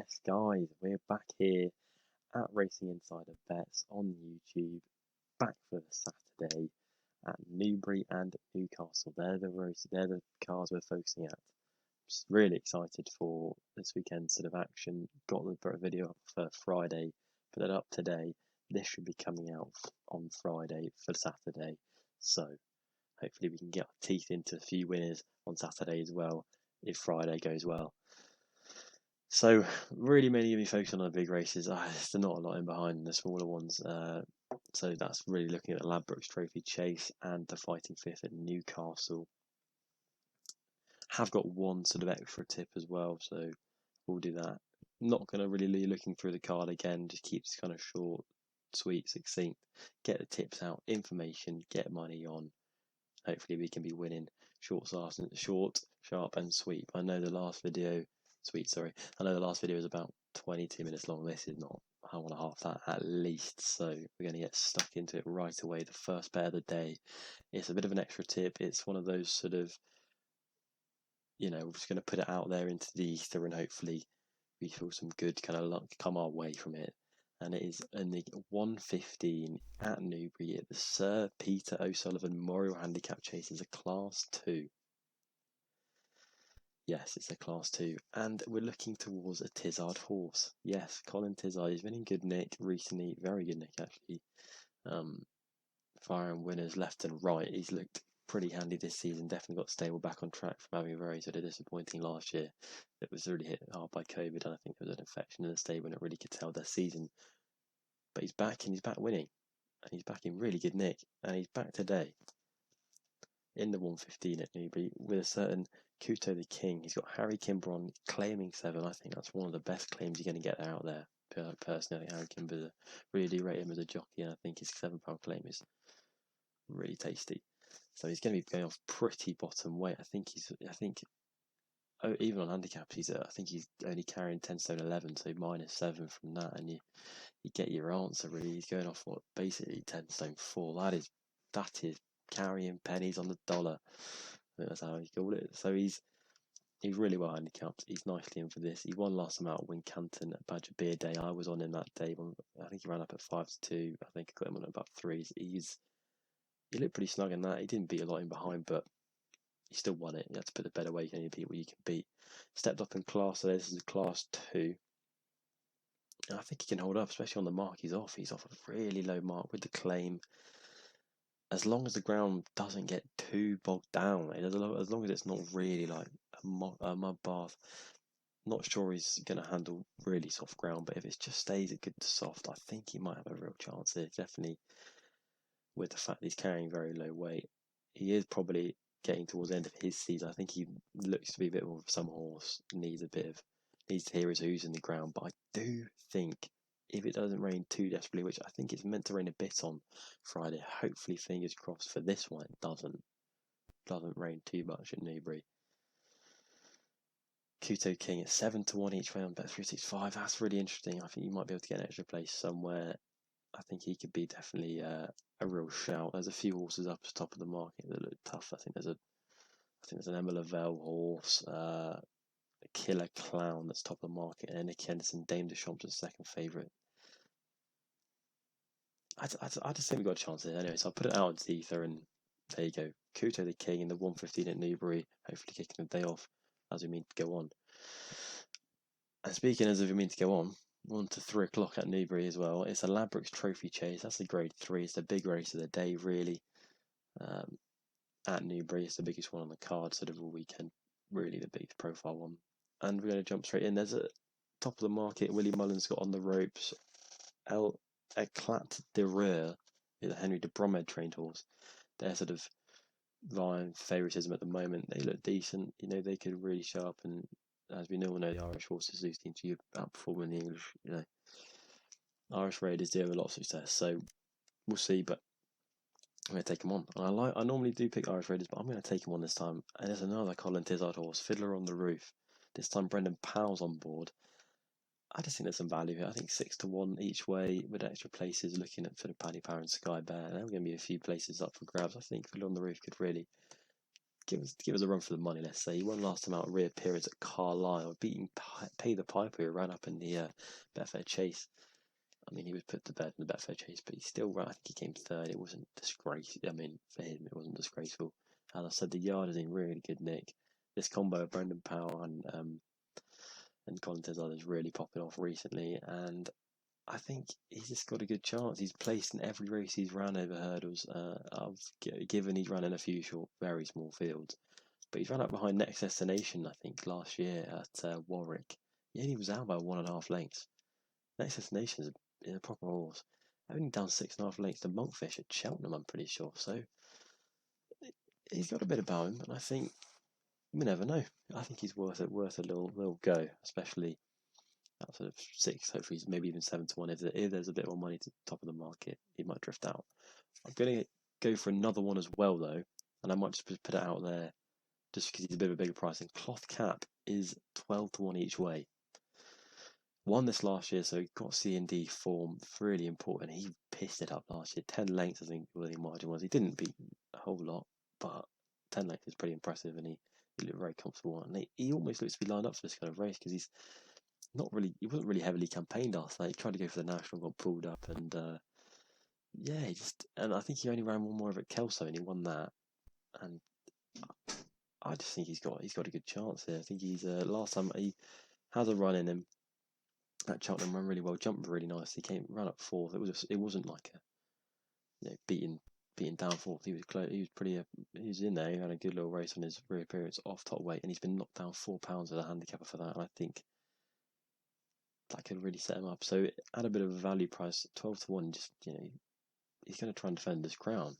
Yes, guys, we're back here at Racing Insider Bets on YouTube, back for the Saturday at Newbury and Newcastle. They're the cars we're focusing at. Just really excited for this weekend's sort of action. Got the video up for Friday, put it up today. This should be coming out on Friday for Saturday. So hopefully we can get our teeth into a few winners on Saturday as well, if Friday goes well. So really mainly going to be focusing on the big races. There's not a lot in behind the smaller ones. So that's really looking at the Ladbrokes Trophy Chase and the Fighting Fifth at Newcastle. Have got one sort of extra tip as well, so we'll do that. Not going to really be looking through the card again, just keeps kind of short, sweet, succinct. Get the tips out, information, get money on. Hopefully we can be winning short, sharp and sweet. I know the last video was about 22 minutes long. This is not hour and a half that at least, so we're going to get stuck into it right away. The first bet of the day, it's a bit of an extra tip. It's one of those sort of, we're just going to put it out there into the ether and hopefully we feel some good kind of luck come our way from it. And it is in the 1:15 at Newbury at the Sir Peter O'Sullivan Memorial Handicap Chase. It's a Class 2. Yes, it's a Class 2. And we're looking towards a Tizzard horse. Yes, Colin Tizzard. He's been in good nick recently. Very good nick, actually. Firing winners left and right. He's looked pretty handy this season. Definitely got stable back on track from having a very sort of disappointing last year. It was really hit hard by COVID, and I think there was an infection in the stable and it really could tell their season. But he's back and he's back winning. And he's back in really good nick. And he's back today in the 1:15 at Newbury with a certain Kauto The King. He's got Harry Kimbron claiming 7. I think that's one of the best claims you're going to get out there. Personally, I think Harry Kimber really do rate him as a jockey, and I think his £7 claim is really tasty. So he's going to be going off pretty bottom weight. I think even on handicaps, I think he's only carrying 10 stone 11, so -7 from that, and you get your answer really. He's going off basically 10 stone 4. That is carrying pennies on the dollar. I think that's how you call it. So he's really well handicapped. He's nicely in for this. He won last time out at Wincanton at Badger Beer Day. I was on him that day. I think he ran up at 5-2. I think I got him on at about 3. He looked pretty snug in that. He didn't beat a lot in behind, but he still won it. You have to put the bet away. You can only beat what you can beat. Stepped up in class today. This is a Class 2. And I think he can hold up, especially on the mark he's off. He's off a really low mark with the claim. As long as the ground doesn't get too bogged down, as long as it's not really like a mud bath, not sure he's going to handle really soft ground, but if it just stays a good to soft, I think he might have a real chance here. Definitely with the fact that he's carrying very low weight. He is probably getting towards the end of his season. I think he looks to be a bit more of some horse, needs to hear his who's in the ground, but I do think if it doesn't rain too desperately, which I think it's meant to rain a bit on Friday, hopefully fingers crossed for this one it doesn't rain too much at Newbury. Kauto King at 7-1 each way on Bet365. That's really interesting. I think you might be able to get an extra place somewhere. I think he could be definitely a real shout. There's a few horses up at the top of the market that look tough. I think there's an Emma Lavelle horse, a Killer Clown that's top of the market, and Nick Henderson, Dame Deschamps as second favourite. I just think we've got a chance here. Anyway, so I'll put it out into the ether, and there you go. Kauto The King in the 1:15 at Newbury, hopefully kicking the day off as we mean to go on. And speaking as if we mean to go on, 1 to 3 o'clock at Newbury as well. It's a Ladbrokes Trophy Chase. That's a grade 3. It's the big race of the day, really. At Newbury, it's the biggest one on the card, sort of all weekend. Really the big profile one. And we're going to jump straight in. There's a top of the market. Willie Mullins got on the ropes. El Eclat de Rire, the Henry de Bromhead trained horse. They're sort of vying for favouritism at the moment. They look decent. They could really show up, and as we all know, the Irish horses do seem to outperforming the English. Irish Raiders do have a lot of success, so we'll see. But I'm going to take him on. And I normally do pick Irish Raiders, but I'm going to take him on this time. And there's another Colin Tizzard horse, Fiddlerontheroof. This time Brendan Powell's on board. I just think there's some value here. I think 6-1 each way with extra places. Looking at for the Paddy Power and Sky Bear, there are going to be a few places up for grabs. I think Fiddlerontheroof could really give us a run for the money. Let's say he won last time out, reappearance at Carlisle, beating Pay the Piper, who ran up in the Betfair Chase. I mean, he was put to bed in the Betfair Chase, but he still ran. I think he came third. It wasn't disgraceful. I mean, for him, it wasn't disgraceful. As I said, the yard is in really good nick. This combo of Brendan Powell and Colin Tizard is really popping off recently, and I think he's just got a good chance. He's placed in every race he's ran over hurdles. Given he's run in a few short, very small fields, but he's run up behind Next Destination, I think, last year at Warwick. He only was out by 1.5 lengths. Next Destination is a proper horse. Only down 6.5 lengths to Monkfish at Cheltenham, I'm pretty sure. So he's got a bit about him, and I think you never know. I think he's worth a little go, especially at sort of 6, hopefully maybe even 7 to 1. If there's a bit more money to the top of the market, he might drift out. I'm going to go for another one as well, though, and I might just put it out there just because he's a bit of a bigger price. And Cloth Cap is 12 to 1 each way. Won this last year, so he got C&D form, really important. He pissed it up last year. 10 lengths, I think, where the margin was. He didn't beat a whole lot, but 10 lengths is pretty impressive, and he looked very comfortable. And he almost looks to be lined up for this kind of race because he wasn't really heavily campaigned last night. He tried to go for the national, got pulled up, and and I think he only ran one more of at Kelso, and he won that. And I just think he's got a good chance here. I think he's last time he has a run in him at Cheltenham, ran really well, jumped really nicely, ran up 4th. It wasn't like a beating down 4th. He was close. He was pretty. He was in there. He had a good little race on his reappearance off top weight, and he's been knocked down £4 as a handicapper for that. And I think that could really set him up. So at a bit of a value price, 12 to 1, just he's going to try and defend this crown.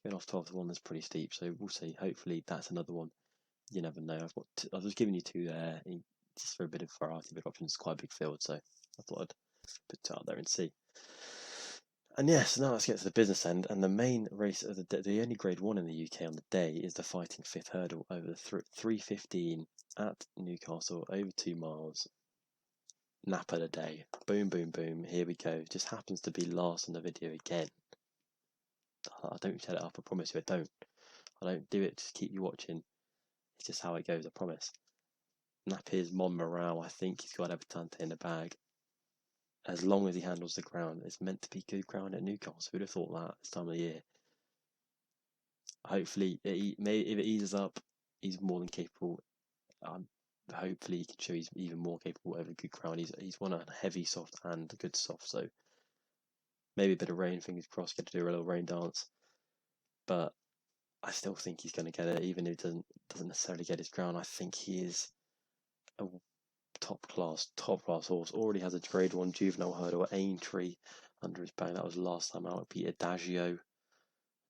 Going off 12 to 1 is pretty steep. So we'll see. Hopefully that's another one. You never know. I was giving you 2 there, just for a bit of variety, a bit of options. It's quite a big field, so I thought I'd put it out there and see. And yes, now let's get to the business end. And the main race of the day, the only Grade 1 in the UK on the day, is the Fighting Fifth Hurdle over the 3:15 at Newcastle, over 2 miles. Nap of the day. Boom, boom, boom. Here we go. Just happens to be last on the video again. I don't set it up, I promise you I don't. I don't do it to keep you watching. It's just how it goes, I promise. Nap is Monmiral. I think he's got Epatante in the bag. As long as he handles the ground, it's meant to be good ground at Newcastle. Who'd have thought that this time of the year? Hopefully, if it eases up, he's more than capable. Hopefully, he can show he's even more capable over good ground. He's won a heavy soft and a good soft, so maybe a bit of rain. Fingers crossed, get to do a little rain dance. But I still think he's going to get it, even if he doesn't necessarily get his ground. I think he is a top class horse. Already has a Grade 1 juvenile hurdle at Aintree under his bag. That was last time out. Beat Adagio.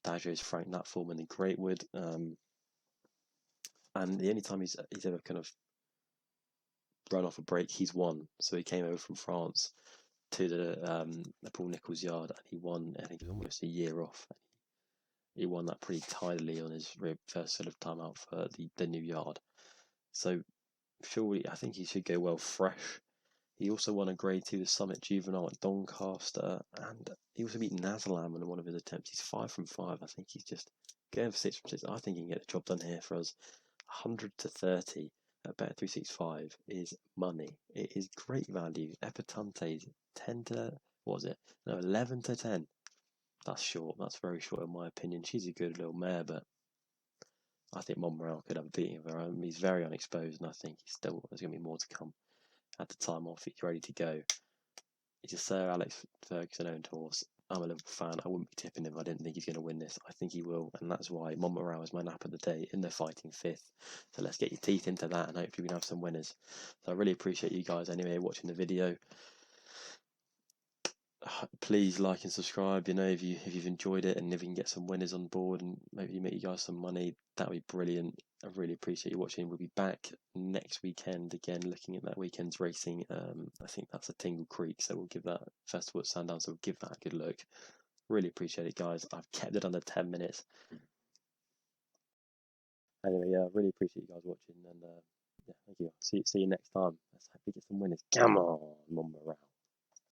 Adagio's franked that form in the Greatwood. And the only time he's ever kind of run off a break, he's won. So he came over from France to the Paul Nicholls yard, and he won. I think it was almost a year off. He won that pretty tidily on his first sort of time out for the new yard. So surely, I think he should go well fresh. He also won a Grade 2 the Summit Juvenile at Doncaster, and he also beat Nazalam in one of his attempts. He's 5 from 5. I think he's just going for 6 from 6. I think he can get the job done here for us. 100 to 30 at Bet365 is money. It is great value. Epatante 10 to, what was it? No, 11 to 10. That's short. That's very short in my opinion. She's a good little mare, but I think Monmiral could have a beating of her. He's very unexposed, and I think there's going to be more to come. At the time off, he's ready to go. He's a Sir Alex Ferguson owned horse. I'm a Liverpool fan. I wouldn't be tipping him. I didn't think he's going to win this. I think he will, and that's why Monmiral is my nap of the day in the Fighting Fifth. So let's get your teeth into that, and hopefully we can have some winners. So I really appreciate you guys anyway watching the video. Please like and subscribe. If you've enjoyed it, and if you can get some winners on board and maybe make you guys some money, that would be brilliant. I really appreciate you watching. We'll be back next weekend again, looking at that weekend's racing. I think that's a Tingle Creek, so we'll give that Festival at Sandown. So we'll give that a good look. Really appreciate it, guys. I've kept it under 10 minutes. Anyway, yeah, I really appreciate you guys watching, and yeah, thank you. See you next time. Let's hope we get some winners. Come on, Monmiral.